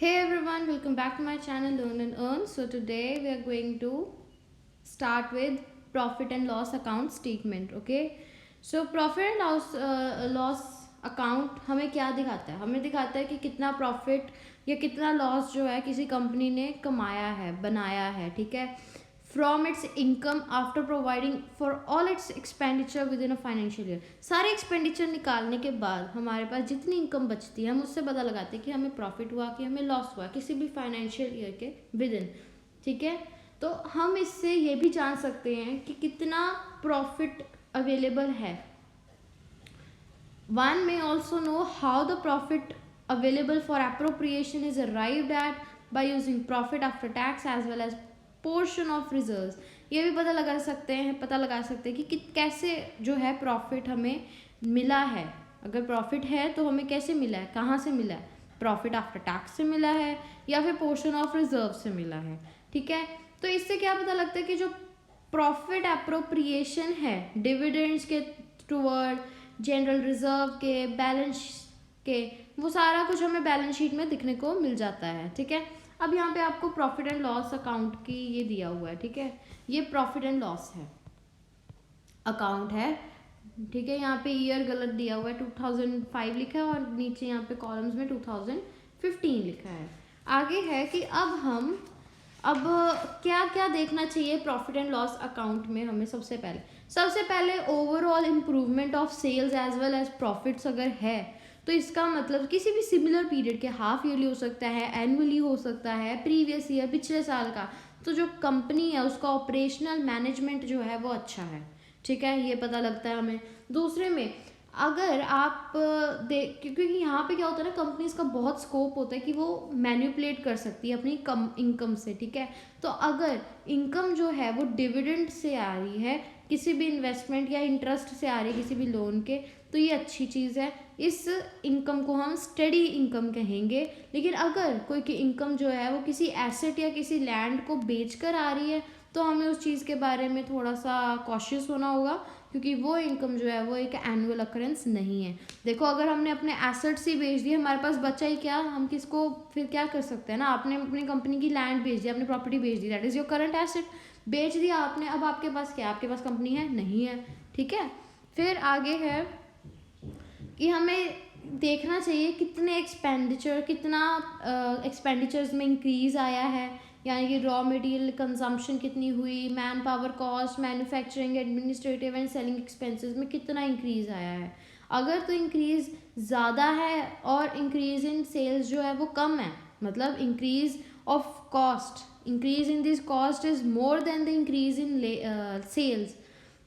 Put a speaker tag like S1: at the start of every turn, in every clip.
S1: Hey everyone, welcome back to my channel Learn and Earn. So today we are going to start with profit and loss account statement. Okay, so profit and loss account हमें क्या दिखाता है? हमें दिखाता है कि कितना profit या कितना लॉस जो है किसी कंपनी ने कमाया है, बनाया है, ठीक है, from its income after providing for all it's expenditure with in a financial year. सारे एक्सपेंडिचर निकालने के बाद हमारे पास जितनी इनकम बचती है हम उससे पता लगाते हैं कि हमें प्रॉफिट हुआ कि हमें लॉस हुआ किसी भी फाइनेंशियल ईयर के विद इन. ठीक है, तो हम इससे ये भी जान सकते हैं कि कितना प्रॉफिट अवेलेबल है. One may also know how the profit available for appropriation is arrived at by using profit after tax as well as portion of reserves. ये भी पता लगा सकते हैं कि कैसे जो है प्रॉफिट हमें मिला है. अगर प्रॉफिट है तो हमें कैसे मिला है, कहाँ से मिला है, प्रॉफिट आफ्टर टैक्स से मिला है या फिर पोर्शन ऑफ रिजर्व से मिला है. ठीक है, तो इससे क्या पता लगता है कि जो प्रॉफिट अप्रोप्रिएशन है डिविडेंड्स के टुवर्ड जनरल रिजर्व के बैलेंस के, वो सारा कुछ हमें बैलेंस शीट में दिखने को मिल जाता है. ठीक है, अब यहाँ पे आपको प्रॉफिट एंड लॉस अकाउंट की ये दिया हुआ है. ठीक है, ये प्रॉफिट एंड लॉस है अकाउंट है. ठीक है, यहाँ पे ईयर गलत दिया हुआ है, 2005 लिखा है और नीचे यहाँ पे कॉलम्स में 2015 लिखा है. आगे है कि अब क्या क्या देखना चाहिए प्रॉफिट एंड लॉस अकाउंट में. हमें सबसे पहले overall improvement of sales as well as profits अगर है तो इसका मतलब किसी भी सिमिलर पीरियड के हाफ ईयरली हो सकता है, एनुअली हो सकता है, प्रीवियस ईयर पिछले साल का, तो जो कंपनी है उसका ऑपरेशनल मैनेजमेंट जो है वो अच्छा है. ठीक है, ये पता लगता है हमें. दूसरे में अगर आप क्योंकि यहाँ पे क्या होता है ना, कंपनीज का बहुत स्कोप होता है कि वो मैनिपुलेट कर सकती है अपनी कम इनकम से. ठीक है, तो अगर इनकम जो है वो डिविडेंड से आ रही है, किसी भी इन्वेस्टमेंट या इंटरेस्ट से आ रही है किसी भी लोन के, तो ये अच्छी चीज़ है. इस इनकम को हम स्टडी इनकम कहेंगे. लेकिन अगर कोई की इनकम जो है वो किसी एसेट या किसी लैंड को बेचकर आ रही है तो हमें उस चीज़ के बारे में थोड़ा सा कॉशियस होना होगा, क्योंकि वो इनकम जो है वो एक एनुअल अकरेंस नहीं है. देखो, अगर हमने अपने एसेट्स ही बेच दिए, हमारे पास बचा ही क्या, हम किसको फिर क्या कर सकते हैं ना. आपने अपनी कंपनी की लैंड बेच दी, आपने प्रॉपर्टी बेच दी, that is your current asset. बेच दिया आपने, अब आपके पास क्या, आपके पास कंपनी है नहीं है. ठीक है, फिर आगे है कि हमें देखना चाहिए कितना एक्सपेंडिचर्स में इंक्रीज़ आया है, यानी कि रॉ मटेरियल कंजम्पशन कितनी हुई, man power cost, manufacturing, administrative and selling expenses में कितना इंक्रीज़ आया है. अगर तो इंक्रीज़ ज़्यादा है और इंक्रीज़ इन सेल्स जो है वो कम है, मतलब increase of cost, increase in this cost is more than the increase in sales,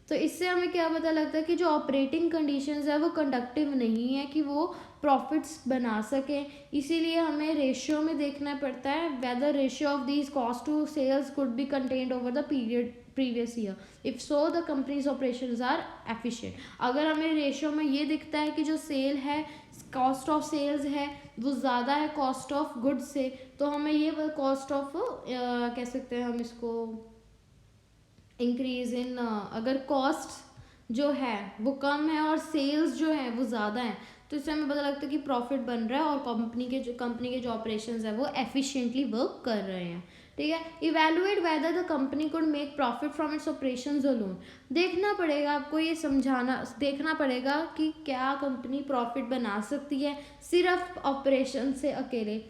S1: तो इससे हमें क्या पता लगता है कि जो ऑपरेटिंग कंडीशंस है वो कंडक्टिव नहीं है कि वो प्रॉफिट्स बना सकें. इसीलिए हमें रेशियो में देखना पड़ता है whether ratio of these cost to sales could be contained over the period previous year. If so the companies operations are efficient. अगर हमें रेशियो में ये दिखता है कि जो सेल है, कॉस्ट ऑफ सेल्स है वो ज़्यादा है कॉस्ट ऑफ गुड्स से, तो हमें ये कॉस्ट ऑफ कह सकते हैं हम इसको इंक्रीज इन, अगर कॉस्ट जो है वो कम है और सेल्स जो है वो ज़्यादा है, तो इससे हमें पता लगता है कि प्रॉफिट बन रहा है और कंपनी के जो ऑपरेशंस है वो एफिशिएंटली वर्क कर रहे हैं. ठीक है, evaluate whether the company could make profit from its operations alone. देखना पड़ेगा आपको, ये देखना पड़ेगा कि क्या कंपनी प्रॉफिट बना सकती है सिर्फ ऑपरेशन से अकेले.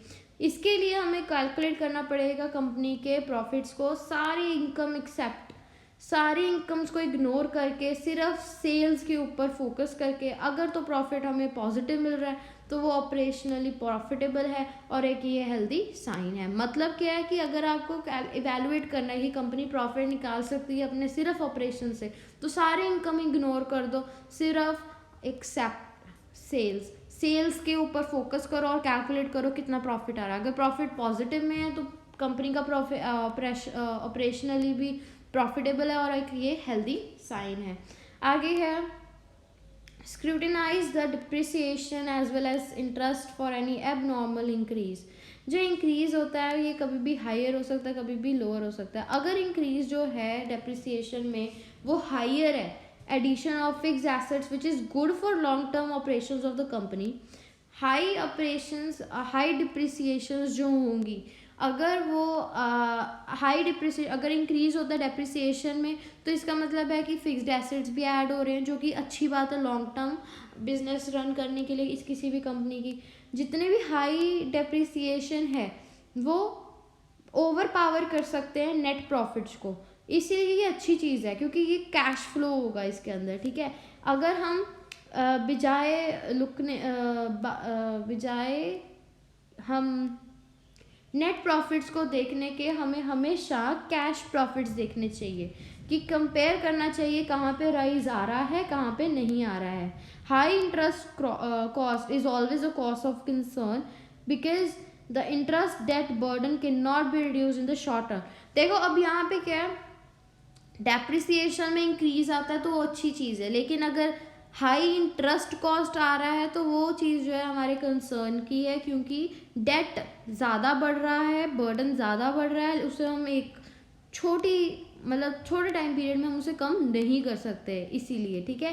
S1: इसके लिए हमें कैलकुलेट करना पड़ेगा कंपनी के प्रॉफिट्स को, सारी इनकम्स को इग्नोर करके सिर्फ सेल्स के ऊपर फोकस करके. अगर तो प्रॉफिट हमें पॉजिटिव मिल रहा है तो वो ऑपरेशनली प्रॉफिटेबल है और एक ये हेल्दी साइन है. मतलब क्या है कि अगर आपको इवेलुएट करना है कि कंपनी प्रॉफिट निकाल सकती है अपने सिर्फ ऑपरेशन से, तो सारे इनकम इग्नोर कर दो, सिर्फ एक्सेप्ट सेल्स के ऊपर फोकस करो और कैलकुलेट करो कितना प्रॉफिट आ रहा है. अगर प्रॉफिट पॉजिटिव में है तो कंपनी का प्रॉफिट ऑपरेशनली भी प्रॉफिटेबल है और एक ये हेल्दी साइन है. आगे है scrutinise the depreciation as well as interest for any abnormal increase. जो इंक्रीज होता है ये कभी भी हायर हो सकता है, कभी भी लोअर हो सकता है. अगर इंक्रीज जो है डिप्रिसिएशन में वो हायर है, addition of fixed assets which is good for long term operations of the company, high operations, high depreciations जो होंगी, अगर वो हाई डिप्रिसिएशन अगर इंक्रीज होता है डेप्रिसिएशन में, तो इसका मतलब है कि फिक्स्ड एसेट्स भी ऐड हो रहे हैं, जो कि अच्छी बात है लॉन्ग टर्म बिजनेस रन करने के लिए इस किसी भी कंपनी की। जितने भी हाई डेप्रिसिएशन है वो ओवर पावर कर सकते हैं नेट प्रॉफिट्स को, इसीलिए ये अच्छी चीज़ है क्योंकि ये कैश फ्लो होगा इसके अंदर, ठीक है। अगर हम बिजाय हम नेट प्रॉफिट्स को देखने के, हमें हमेशा कैश प्रॉफिट्स देखने चाहिए, कि कंपेयर करना चाहिए कहाँ पे राइज आ रहा है कहाँ पे नहीं आ रहा है। High interest cost is always a cause of concern because the interest debt burden can not be reduce in the short term. देखो अब यहाँ पे क्या है, डेप्रिसिएशन में इंक्रीज आता है तो वो अच्छी चीज़ है, लेकिन अगर हाई इंटरेस्ट कॉस्ट आ रहा है तो वो चीज़ जो है हमारे कंसर्न की है, क्योंकि डेट ज़्यादा बढ़ रहा है, बर्डन ज़्यादा बढ़ रहा है, उसे हम एक छोटे टाइम पीरियड में हम उसे कम नहीं कर सकते, इसीलिए, ठीक है।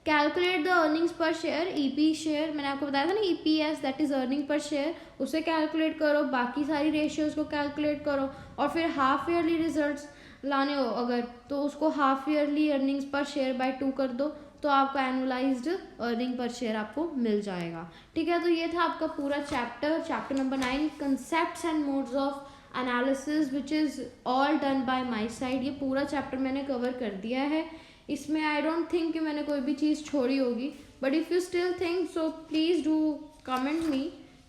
S1: कैलकुलेट द अर्निंग्स पर शेयर, ईपी शेयर मैंने आपको बताया था ना, EPS that is earning per share, उसे कैलकुलेट करो, बाकी सारी रेशियोज को कैलकुलेट करो, और फिर हाफ ईयरली रिजल्ट्स लाने हो अगर, तो उसको हाफ ईयरली अर्निंग्स पर शेयर बाय 2 कर दो, तो आपका एनुअलाइज्ड अर्निंग पर शेयर आपको मिल जाएगा, ठीक है। तो ये था आपका पूरा chapter number 9, concepts and modes of analysis which is all done by my side. ये पूरा चैप्टर मैंने कवर कर दिया है, इसमें आई डोंट थिंक कि मैंने कोई भी चीज़ छोड़ी होगी, but if you still think so please do comment me,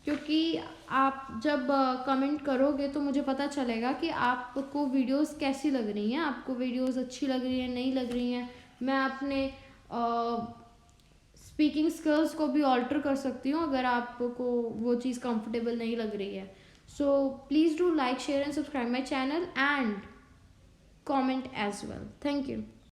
S1: क्योंकि आप जब कमेंट करोगे तो मुझे पता चलेगा कि आपको वीडियोस कैसी लग रही हैं, आपको वीडियोस अच्छी लग रही हैं नहीं लग रही हैं। मैं अपने स्पीकिंग स्किल्स को भी ऑल्टर कर सकती हूँ अगर आपको वो चीज़ कंफर्टेबल नहीं लग रही है। So please do like share and subscribe my channel and comment as well. Thank you.